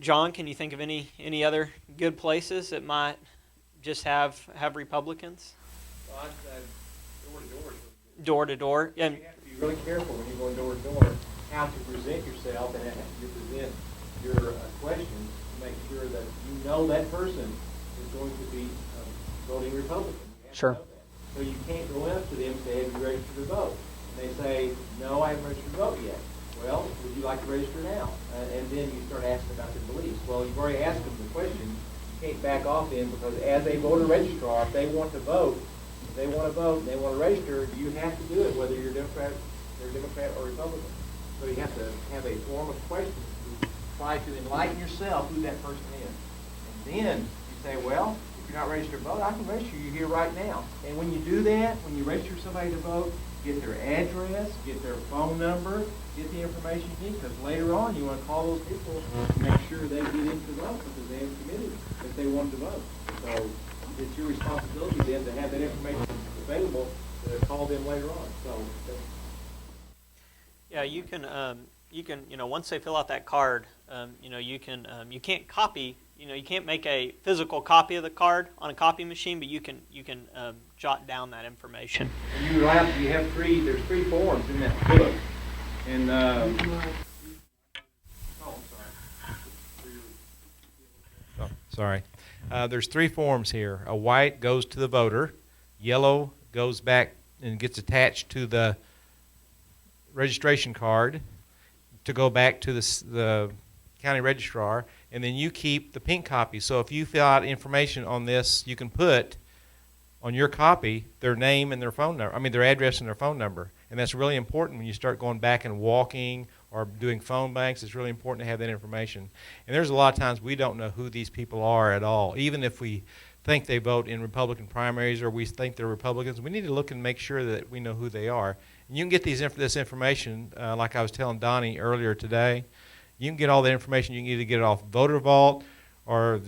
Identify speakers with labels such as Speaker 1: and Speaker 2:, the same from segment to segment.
Speaker 1: John, can you think of any other good places that might just have Republicans?
Speaker 2: Well, I'd say door to door.
Speaker 1: Door to door. Yeah.
Speaker 2: You have to be really careful when you're going door to door how to present yourself and how you present your questions to make sure that you know that person is going to be voting Republican. You have
Speaker 1: Sure.
Speaker 2: to know that. So you can't go up to them and say, have you registered to vote? And they say, no, I haven't registered to vote yet. Well, would you like to register now? And then you start asking about their beliefs. Well, you've already asked them the question. You can't back off then, because as a voter registrar, if they want to vote, and they want to register, you have to do it whether you're Democrat or Republican. So you have to have a form of questions to try to enlighten yourself who that person is. And then you say, well, if you're not registered to vote, I can register you here right now. And when you do that, when you register somebody to vote, get their address, get their phone number, get the information you need, because later on you want to call those people to make sure they get in to vote because they have committed that they want to vote. So it's your responsibility then to have that information available to call them later on. So
Speaker 1: Yeah, you can once they fill out that card, you can't copy, you can't make a physical copy of the card on a copy machine, but you can jot down that information.
Speaker 2: and there's three forms in that book. And sorry. There's three forms here. A white goes to the voter, yellow goes back and gets attached to the registration card to go back to the county registrar, and then you keep the pink copy. So if you fill out information on this, you can put on your copy their name and their phone number, their address and their phone number. And that's really important when you start going back and walking or doing phone banks. It's really important to have that information. And there's a lot of times we don't know who these people are at all. Even if we think they vote in Republican primaries or we think they're Republicans, we need to look and make sure that we know who they are. And you can get this information, like I was telling Donnie earlier today. You can get all that information. You can either get it off Voter Vault or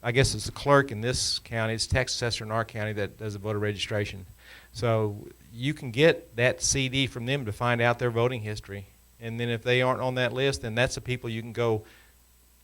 Speaker 2: I guess it's the clerk in this county. It's Texas SREC County that does the voter registration. So you can get that CD from them to find out their voting history. And then if they aren't on that list, then that's the people you can go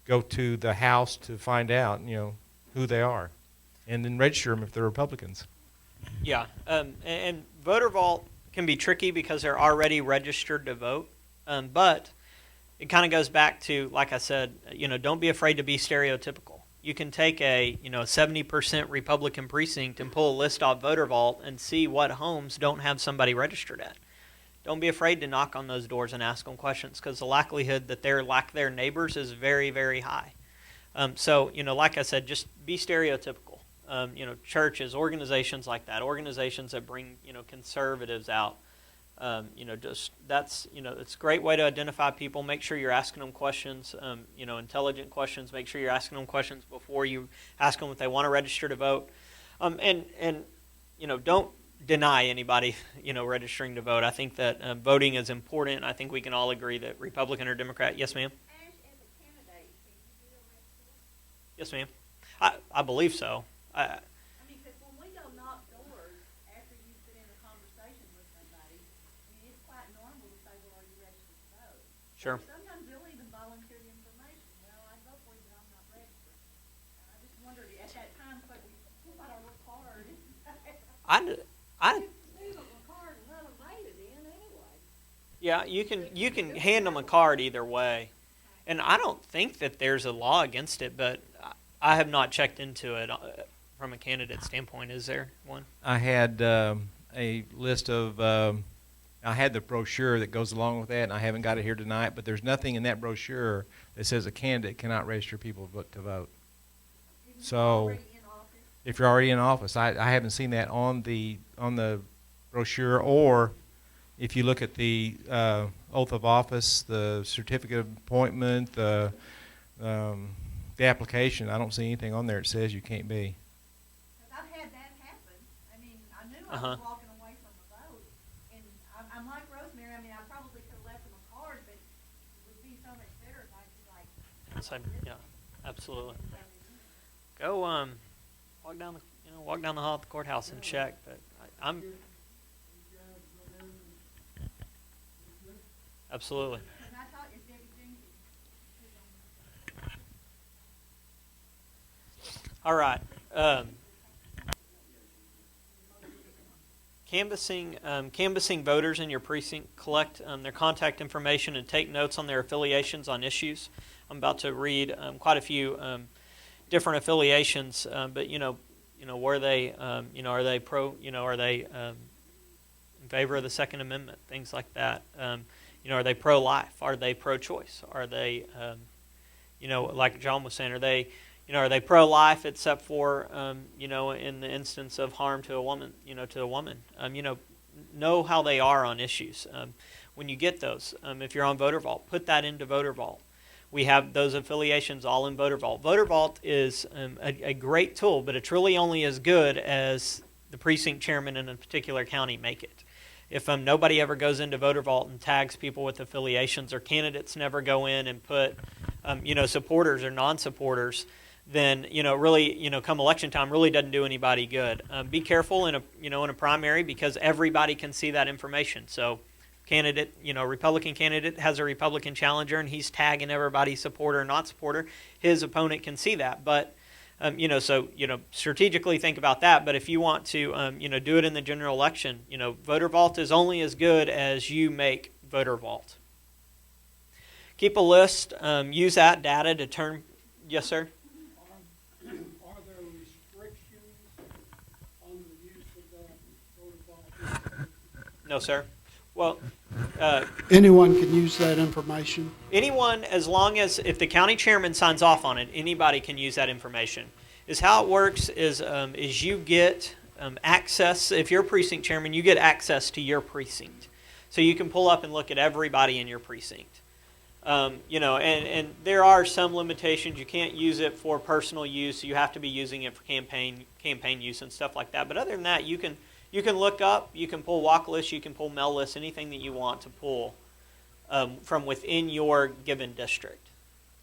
Speaker 2: to the house to find out, who they are, and then register them if they're Republicans.
Speaker 1: Yeah, and Voter Vault can be tricky because they're already registered to vote, but it kind of goes back to, like I said, don't be afraid to be stereotypical. You can take a 70% Republican precinct and pull a list off Voter Vault and see what homes don't have somebody registered at. Don't be afraid to knock on those doors and ask them questions, because the likelihood that they're like their neighbors is very, very high. So, like I said, just be stereotypical. Churches, organizations like that, organizations that bring, conservatives out. It's a great way to identify people. Make sure you're asking them questions, intelligent questions. Make sure you're asking them questions before you ask them if they want to register to vote. And don't deny anybody, registering to vote. I think that voting is important. I think we can all agree that Republican or Democrat. Yes, ma'am. Yes, ma'am. I believe so.
Speaker 3: Because when we go knock doors after you've been in a conversation with somebody, it's quite normal to say, well, are you registered to vote?
Speaker 1: Sure.
Speaker 3: Sometimes they'll even volunteer the information. Well, I'd vote for you, but I'm not registered. I just wondered at that time, but we pull out our card.
Speaker 1: Yeah, you can hand them a card either way. And I don't think that there's a law against it, but I have not checked into it from a candidate standpoint. Is there one?
Speaker 2: I had a list of, I had the brochure that goes along with that, and I haven't got it here tonight, but there's nothing in that brochure that says a candidate cannot register people to vote. So if you're already in office, I haven't seen that on the brochure, or if you look at the oath of office, the certificate of appointment, the application, I don't see anything on there that says you can't be.
Speaker 3: I've had that happen. I knew I was walking away from a vote, and I'm like Rosemary. I probably could have left them a card, but it would be so much better if I could
Speaker 1: Yeah, absolutely. Go walk down the hall at the courthouse and check. But I'm absolutely. All right. Canvassing voters in your precinct, collect their contact information and take notes on their affiliations on issues. I'm about to read quite a few different affiliations, but were they, are they pro, are they in favor of the Second Amendment, things like that. Are they pro-life? Are they pro-choice? Are they, like John was saying, are they pro-life except for, in the instance of harm to a woman, know how they are on issues. When you get those, if you're on Voter Vault, put that into Voter Vault. We have those affiliations all in Voter Vault. Voter Vault is a great tool, but it's really only as good as the precinct chairman in a particular county make it. If nobody ever goes into Voter Vault and tags people with affiliations, or candidates never go in and put, supporters or non-supporters, then really come election time really doesn't do anybody good. Be careful in a primary, because everybody can see that information. So candidate, Republican candidate has a Republican challenger and he's tagging everybody supporter or not supporter, his opponent can see that. But strategically think about that. But if you want to do it in the general election, Voter Vault is only as good as you make Voter Vault. Keep a list, use that data to turn. Yes, sir.
Speaker 4: Are there restrictions on the use of that Voter Vault?
Speaker 1: No, sir. Well,
Speaker 4: Anyone can use that information?
Speaker 1: anyone, as long as if the county chairman signs off on it, anybody can use that information. Is how it works is you get access. If you're a precinct chairman, you get access to your precinct, so you can pull up and look at everybody in your precinct. And there are some limitations. You can't use it for personal use. You have to be using it for campaign use and stuff like that. But other than that, you can look up, you can pull walk lists, you can pull mail lists, anything that you want to pull from within your given district.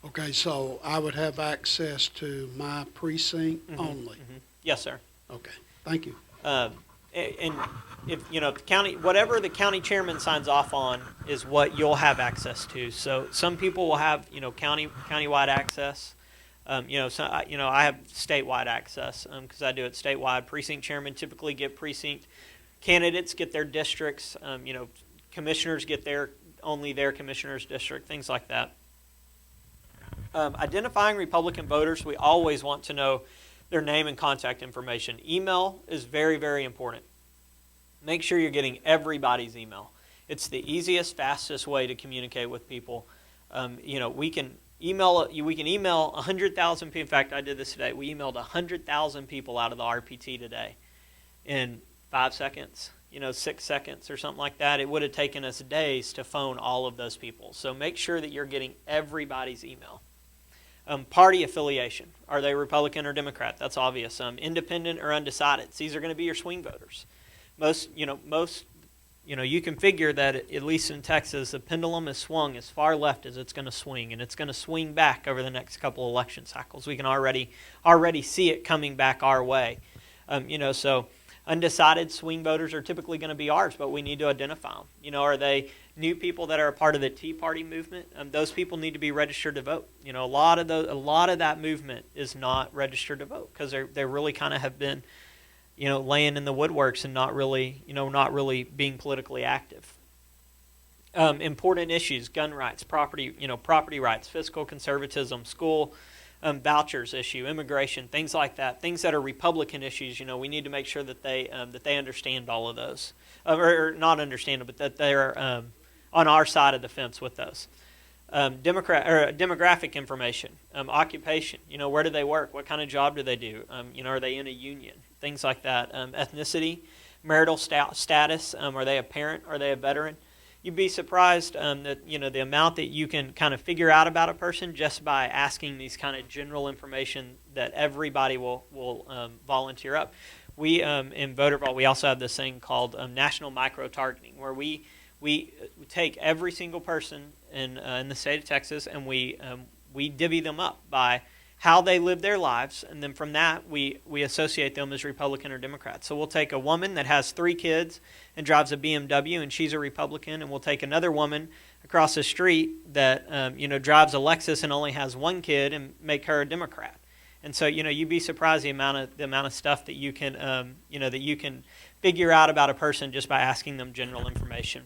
Speaker 4: Okay, so I would have access to my precinct
Speaker 1: Mm-hmm.
Speaker 4: only?
Speaker 1: Mm-hmm. Yes, sir.
Speaker 4: Okay, thank you.
Speaker 1: And if the county, whatever the county chairman signs off on is what you'll have access to. So some people will have countywide access. I have statewide access because I do it statewide. Precinct chairman typically get precinct. Candidates get their districts. Commissioners get only their commissioner's district. Things like that. Identifying Republican voters, we always want to know their name and contact information. Email is very, very important. Make sure you're getting everybody's email. It's the easiest, fastest way to communicate with people. We can email 100,000 people. In fact, I did this today. We emailed 100,000 people out of the RPT today in 5 seconds, 6 seconds or something like that. It would have taken us days to phone all of those people. So make sure that you're getting everybody's email. Party affiliation. Are they Republican or Democrat? That's obvious. Independent or undecided. These are going to be your swing voters. Most, you can figure that at least in Texas, the pendulum is swung as far left as it's going to swing, and it's going to swing back over the next couple election cycles. We can already see it coming back our way. So undecided swing voters are typically going to be ours, but we need to identify them. Are they new people that are a part of the Tea Party movement? Those people need to be registered to vote. A lot of that movement is not registered to vote because they really kind of have been, laying in the woodworks and not really being politically active. Important issues: gun rights, property rights, fiscal conservatism, school vouchers issue, immigration, things like that. Things that are Republican issues, we need to make sure that they understand all of those, or not understand them, but that they're on our side of the fence with those. Demographic information, occupation. Where do they work? What kind of job do they do? Are they in a union? Things like that. Ethnicity, marital status. Are they a parent? Are they a veteran? You'd be surprised that the amount that you can kind of figure out about a person just by asking these kind of general information that everybody will volunteer up. We in Voter Vault, we also have this thing called national micro-targeting, where we take every single person in the state of Texas and we divvy them up by how they live their lives, and then from that we associate them as Republican or Democrat. So we'll take a woman that has 3 kids and drives a BMW and she's a Republican, and we'll take another woman across the street that drives a Lexus and only has 1 kid and make her a Democrat. And so, you'd be surprised the amount of stuff that you can, that you can figure out about a person just by asking them general information.